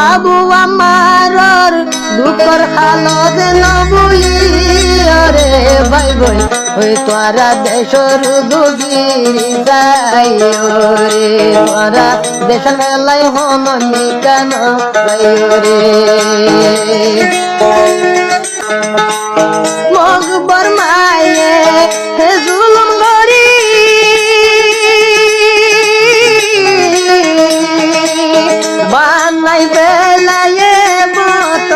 আবু আমার দুঃখর হালত নবুলি রে ভাই বোন ওই তোরা দেশর দুগিরি যাই রে তোরা দেশের মেলায় হন কেন যাই রে মগবর মায়ে জুলুম গরি বানাই বেলায়ে মত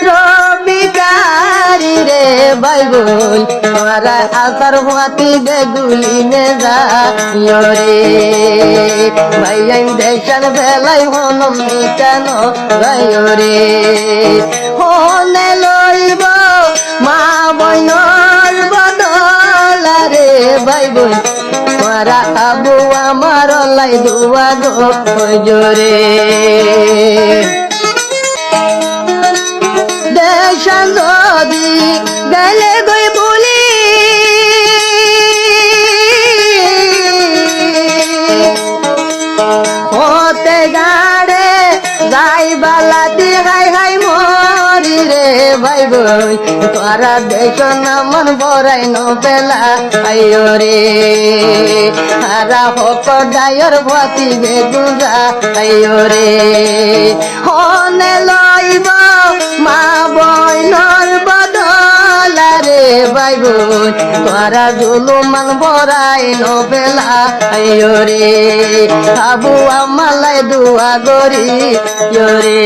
রবিকারি রে ভাই বোন তোরা আসার হাতি বেগুলি নে যাইও রে ভাই দেশের বেলায় হন কেন যাইও রে হনে লইব মা বইনর বদলা রে ভাই বোন তোরা আবু আমার লাই দুয়া গো জোরে দেশ যদি গেলে গই বলি হতে গাড়ে যাই বালাতি হাই হাই মরি রে ভাই বোন তোরা দেশ নামন বরাই বেলা আইও রে হারা হক ডায়র ভাতি বেগুজা আইও রে হনে লইব মা বইনর বদলা রে ভাই বোন তোরা জুলুমান বরাই বেলা আইও রে আবু আমালাই দুয়া গরি রে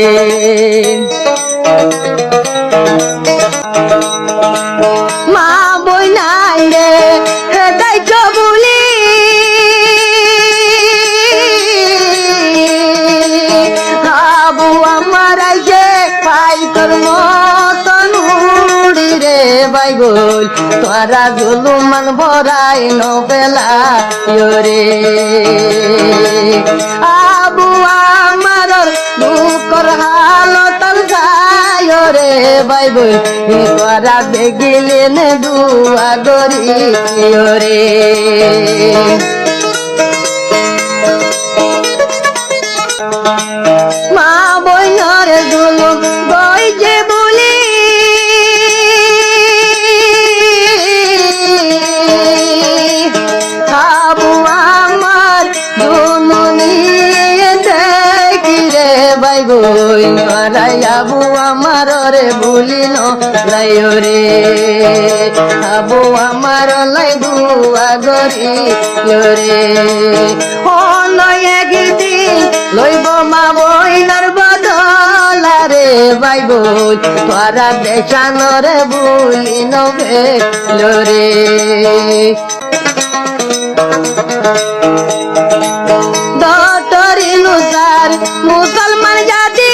মা বই নাই রে দায়িত্ব বলি আবু আমার আইছে পাই তোর মতন উড়ি রে ভাই বোন তোরা জুলুমান ভরাই বেলা রে আবু আমার দুঃখর হালত যায় রে ভাই বোন তোরা বেগিলে নে দুয়া গরি রে মা বইনর জুলুম গই যে বলি আবু আমার দুনুনি দেখি রে ভাই বোন আবু আমার রে ভুলিন লাইও রে আবু আমার লাই দুয়া গরি রে হনয় একদিন লইব মা বইনার বদলা রে ভাই বোন তোরা দেশানর ভুলিন রে দতরিনুসার মুসলমান জাতি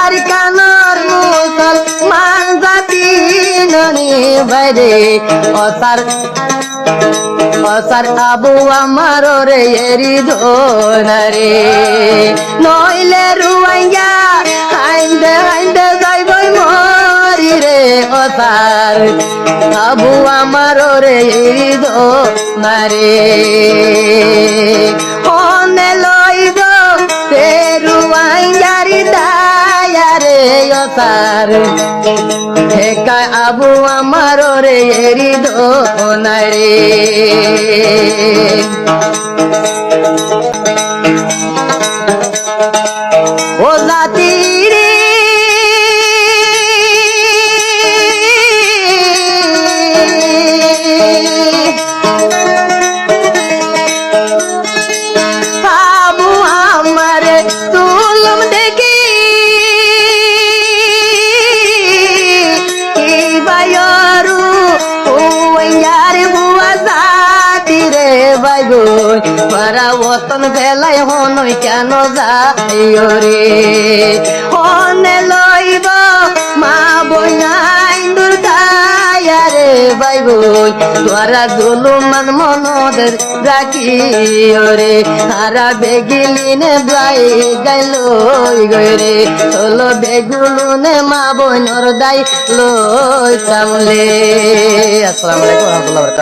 আর কানর মুসলমান জাতি ননি বাইরে অসার অসার আবু আমার রে এরি ধরে নইলে রুয়াইয়া হাইন্দে হাইন্দে যাইবই মরি রে অসার আবু আমার রে এরি ধরে হনে লইব রুয়াইয়ারি দায়া রে অসার হেকা আবু আমার রে এরি ধরে ও জাতি রে আবু আমার তুলম দেখি বায়রু ওয়ার বুয়া জাতি রে ভাই বোন পারা ওতন বেলায় হনই কেন যাইও রে হনে লইব মা বইনাই দুর্গায়া রে ভাই বোন তোরা জুলুমান মনদের রাখিও রে হারা বেগিলিনে যাই গাইল রে চলো বেগুলুনে মা বইনর দাই লই সামলে। আসসালামু আলাইকুম ওয়া রাহমাতুল্লাহি ওয়া বারাকাতুহু।